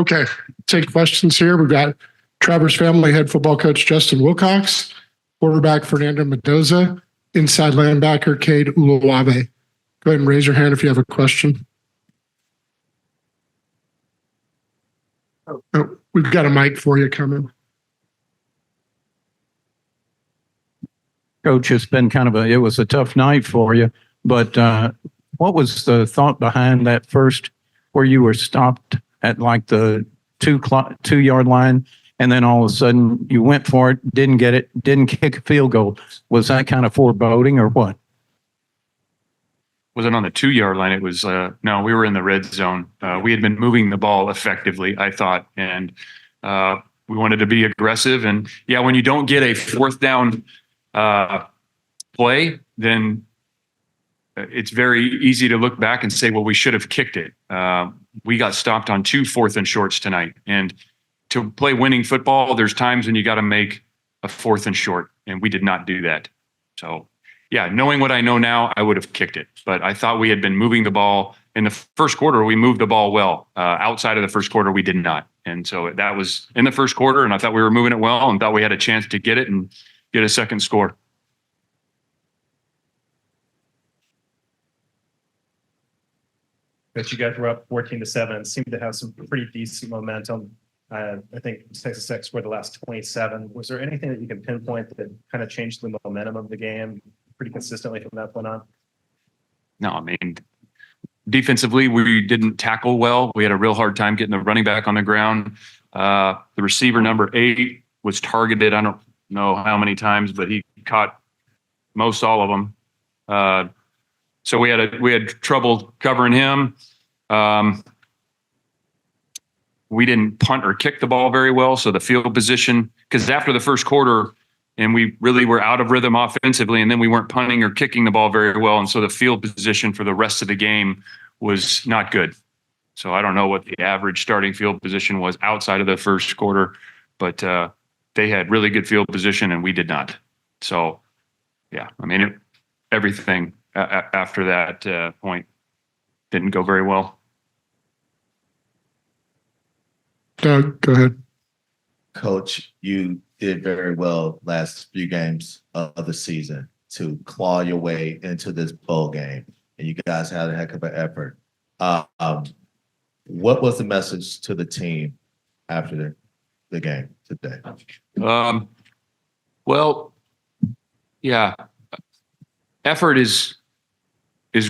Okay, take questions here. We've got Travers family head football coach Justin Wilcox, quarterback Fernando Mendoza, inside linebacker Cade Uluave. Go ahead and raise your hand if you have a question. Oh, we've got a mic for you coming. Coach, it's been it was a tough night for you, but what was the thought behind that first where you were stopped at like the 2-yard line, and then all of a sudden you went for it, didn't get it, didn't kick a field goal? Was that kind of foreboding or what? Wasn't on the 2-yard line. It was, no, we were in the red zone. We had been moving the ball effectively, I thought, and we wanted to be aggressive. And yeah, when you don't get a fourth down play, then it's very easy to look back and say, well, we should have kicked it. We got stopped on 2 4th and shorts tonight. And to play winning football, there's times when you got to make a 4th and short, and we did not do that. So yeah, knowing what I know now, I would have kicked it. But I thought we had been moving the ball. In the first quarter, we moved the ball well. Outside of the first quarter, we did not. And so that was in the first quarter, and I thought we were moving it well and thought we had a chance to get it and get a second score. But you guys were up 14-7, seemed to have some pretty decent momentum. I think Texas Tech scored the last 27. Was there anything that you can pinpoint that kind of changed the momentum of the game pretty consistently from that point on? No, I mean, defensively, we didn't tackle well. We had a real hard time getting the running back on the ground. The receiver number 8 was targeted. I don't know how many times, but he caught most all of them. So we had trouble covering him. We didn't punt or kick the ball very well. So the field position, because after the first quarter, and we really were out of rhythm offensively, and then we weren't punting or kicking the ball very well. And so the field position for the rest of the game was not good. So I don't know what the average starting field position was outside of the first quarter, but they had really good field position and we did not. So yeah, I mean, everything after that point didn't go very well. Doug, go ahead. Coach, you did very well last few games of the season to claw your way into this bowl game, and you guys had a heck of an effort. What was the message to the team after the game today? Well, yeah, effort is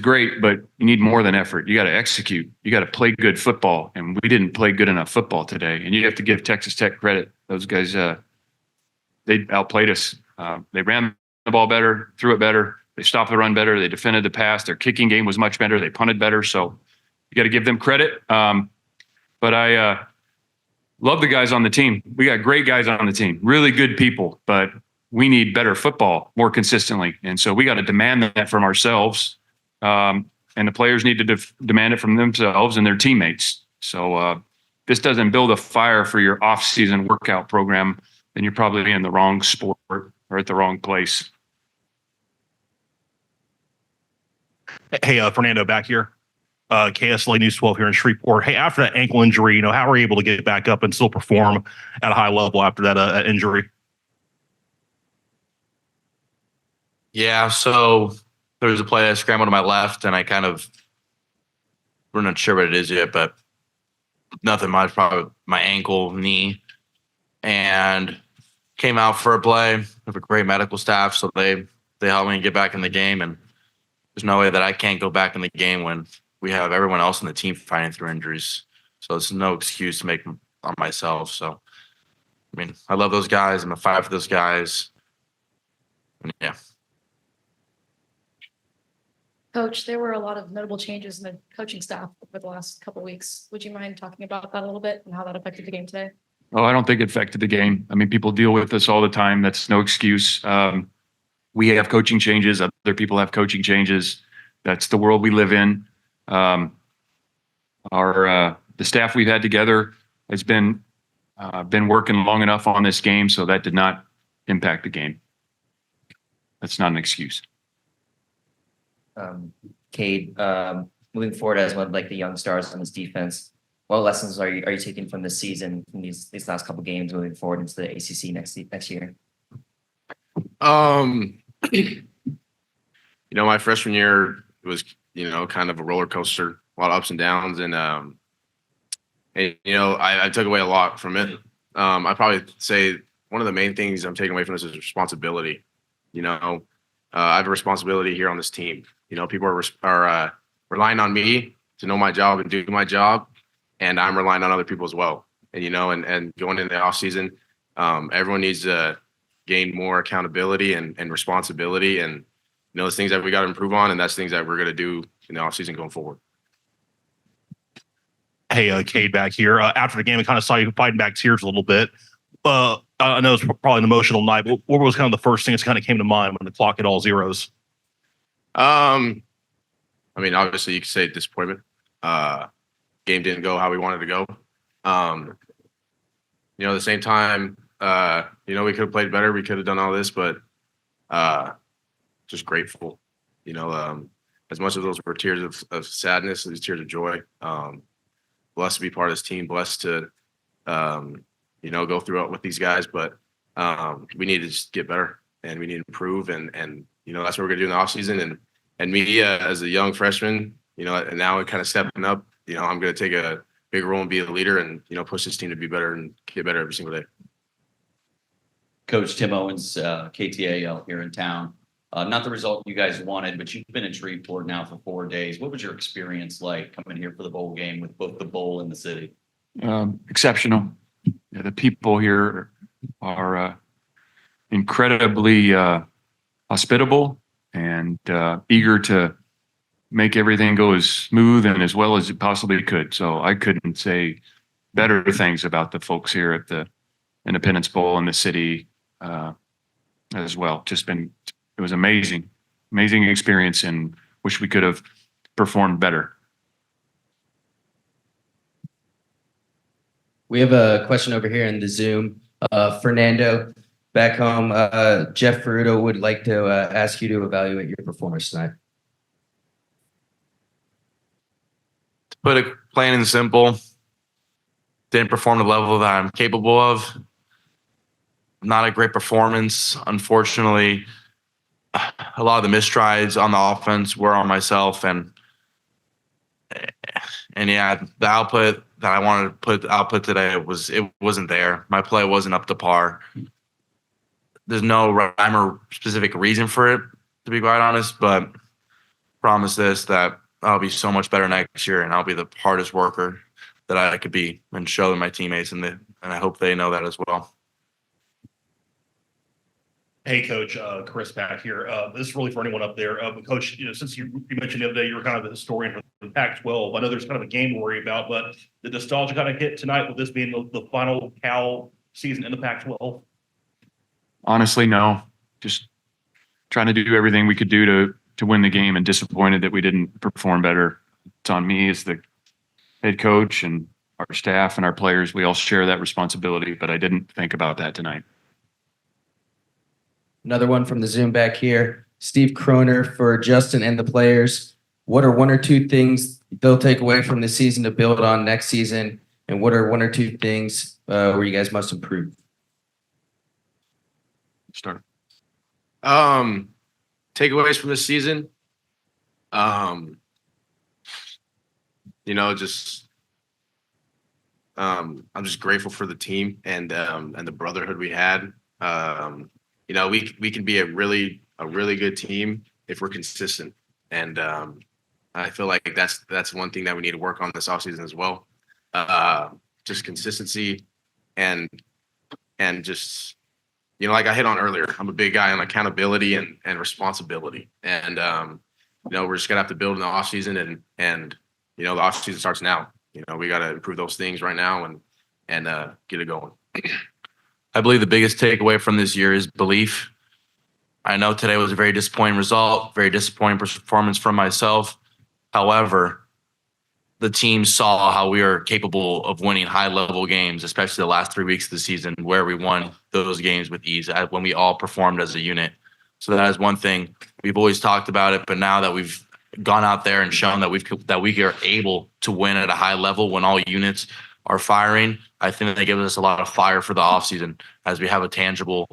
great, but you need more than effort. You got to execute. You got to play good football, and we didn't play good enough football today. And you have to give Texas Tech credit. Those guys, they outplayed us. They ran the ball better, threw it better. They stopped the run better. They defended the pass. Their kicking game was much better. They punted better. So you got to give them credit. But I love the guys on the team. We got great guys on the team, really good people, but we need better football more consistently. And so we got to demand that from ourselves. And the players need to demand it from themselves and their teammates. So this doesn't build a fire for your off-season workout program, then you're probably in the wrong sport or at the wrong place. Hey, Fernando, back here. KSLA News 12 here in Shreveport. Hey, after that ankle injury, how were you able to get back up and still perform at a high level after that injury? Yeah, so there was a play I scrambled to my left, and we're not sure what it is yet, but nothing much, probably my ankle, knee, and came out for a play. We have a great medical staff, so they helped me get back in the game, and there's no way that I can't go back in the game when we have everyone else in the team fighting through injuries. So it's no excuse to make them on myself. So, I mean, I love those guys. I'm going to fight for those guys. And yeah. Coach, there were a lot of notable changes in the coaching staff over the last couple of weeks. Would you mind talking about that a little bit and how that affected the game today? Oh, I don't think it affected the game. I mean, people deal with this all the time. That's no excuse. We have coaching changes. Other people have coaching changes. That's the world we live in. The staff we've had together has been working long enough on this game, so that did not impact the game. That's not an excuse. Cade, moving forward as one of the young stars on this defense, what lessons are you taking from this season, from these last couple games moving forward into the ACC next year? My freshman year was, kind of a roller coaster, a lot of ups and downs, and I took away a lot from it. I probably say one of the main things I'm taking away from this is responsibility. I have a responsibility here on this team. People are relying on me to know my job and do my job, and I'm relying on other people as well. And and going into the off season, everyone needs to gain more accountability and responsibility, and those things that we got to improve on, and that's things that we're going to do in the off season going forward. Hey, Cade back here. After the game, I kind of saw you fighting back tears a little bit. I know it's probably an emotional night, but what was kind of the first thing that kind of came to mind when the clock hit all zeros? Obviously you could say disappointment. Game didn't go how we wanted to go. At the same time, we could have played better. We could have done all this, but just grateful. As much as those were tears of sadness, these tears of joy. Blessed to be part of this team. Blessed to, go through it with these guys. But we need to just get better, and we need to improve, and that's what we're gonna do in the offseason. And me as a young freshman, and now kind of stepping up. I'm gonna take a big role and be a leader, and push this team to be better and get better every single day. Coach Tim Owens, KTA out here in town. Not the result you guys wanted, but you've been in Shreveport now for 4 days. What was your experience like coming here for the bowl game with both the bowl and the city? Exceptional. Yeah, the people here are incredibly hospitable and eager to make everything go as smooth and as well as it possibly could. So I couldn't say better things about the folks here at the Independence Bowl and the city as well. It was amazing experience, and wish we could have performed better. We have a question over here in the Zoom. Fernando, back home, Jeff Ferruto would like to ask you to evaluate your performance tonight. To put it plain and simple, didn't perform the level that I'm capable of. Not a great performance. Unfortunately, a lot of the mistrides on the offense were on myself, and yeah, the output that I wanted to put output today wasn't there. My play wasn't up to par. There's no rhyme or specific reason for it, to be quite honest, but promise this, that I'll be so much better next year, and I'll be the hardest worker that I could be, and show my teammates, and I hope they know that as well. Hey, Coach, Chris back here. This is really for anyone up there. But Coach, since you mentioned the other day you were kind of the historian for the Pac-12, I know there's kind of a game to worry about, but the nostalgia kind of hit tonight with this being the final Cal season in the Pac-12. Honestly, no. Just trying to do everything we could do to win the game, and disappointed that we didn't perform better. It's on me as the head coach, and our staff and our players. We all share that responsibility, but I didn't think about that tonight. Another one from the Zoom back here. Steve Kroner for Justin and the players. What are 1 or 2 things they'll take away from this season to build on next season? And what are 1 or 2 things where you guys must improve? Start. Takeaways from this season. I'm just grateful for the team and the brotherhood we had. We can be a really good team if we're consistent, and I feel like that's one thing that we need to work on this offseason as well. Just consistency and just like I hit on earlier, I'm a big guy on accountability and responsibility, and we're just gonna have to build in the offseason, and the offseason starts now. We got to improve those things right now and get it going. I believe the biggest takeaway from this year is belief. I know today was a very disappointing result, very disappointing performance from myself. However, the team saw how we are capable of winning high-level games, especially the last 3 weeks of the season, where we won those games with ease when we all performed as a unit. So that is one thing. We've always talked about it, but now that we've gone out there and shown that we are able to win at a high level when all units are firing. I think that gives us a lot of fire for the offseason as we have a tangible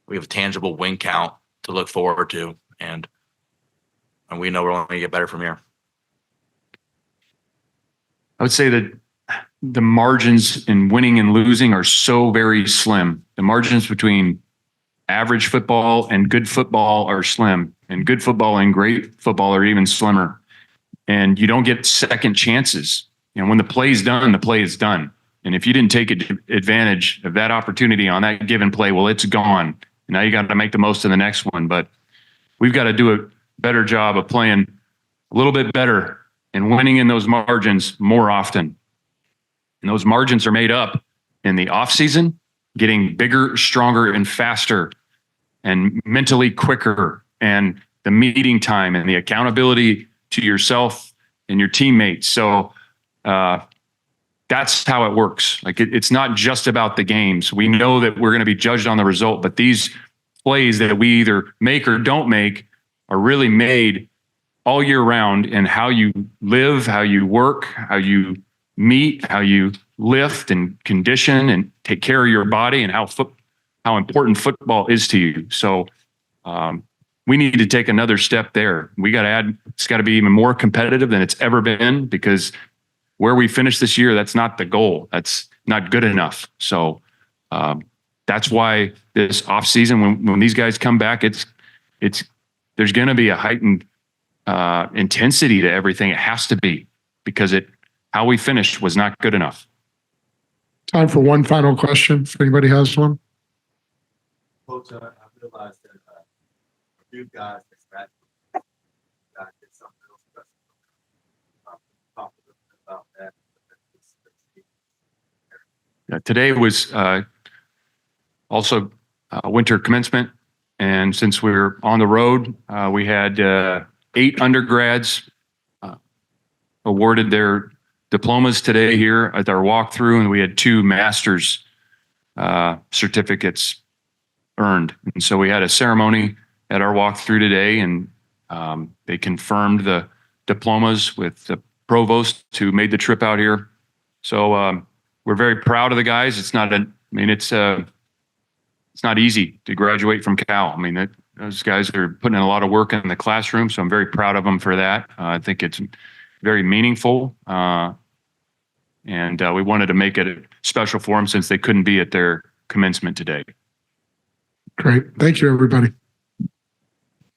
win count to look forward to, and we know we're only going to get better from here. I would say that the margins in winning and losing are so very slim. The margins between average football and good football are slim, and good football and great football are even slimmer. And you don't get second chances. You know, when the play is done, the play is done. And if you didn't take advantage of that opportunity on that given play, well, it's gone. Now you got to make the most of the next one. But we've got to do a better job of playing a little bit better and winning in those margins more often. And those margins are made up in the offseason, getting bigger, stronger, and faster, and mentally quicker, and the meeting time and the accountability to yourself and your teammates. So that's how it works. Like it's not just about the games. We know that we're going to be judged on the result, but these plays that we either make or don't make are really made all year round in how you live, how you work, how you meet, how you lift and condition and take care of your body, and how important football is to you. So we need to take another step there. We got to add, it's got to be even more competitive than it's ever been, because where we finish this year, that's not the goal. That's not good enough. So that's why this offseason, when these guys come back, there's going to be a heightened intensity to everything. It has to be, because how we finished was not good enough. Time for one final question, if anybody has one. Coach, I realized that a few guys that did something else special. Talk a little bit about that. Today was also winter commencement. And since we were on the road, we had 8 undergrads awarded their diplomas today here at our walkthrough, and we had 2 master's certificates earned. And so we had a ceremony at our walkthrough today, and they confirmed the diplomas with the provost who made the trip out here. So we're very proud of the guys. It's not easy to graduate from Cal. I mean, those guys are putting in a lot of work in the classroom, so I'm very proud of them for that. I think it's very meaningful. And we wanted to make it a special for them since they couldn't be at their commencement today. Great. Thank you, everybody.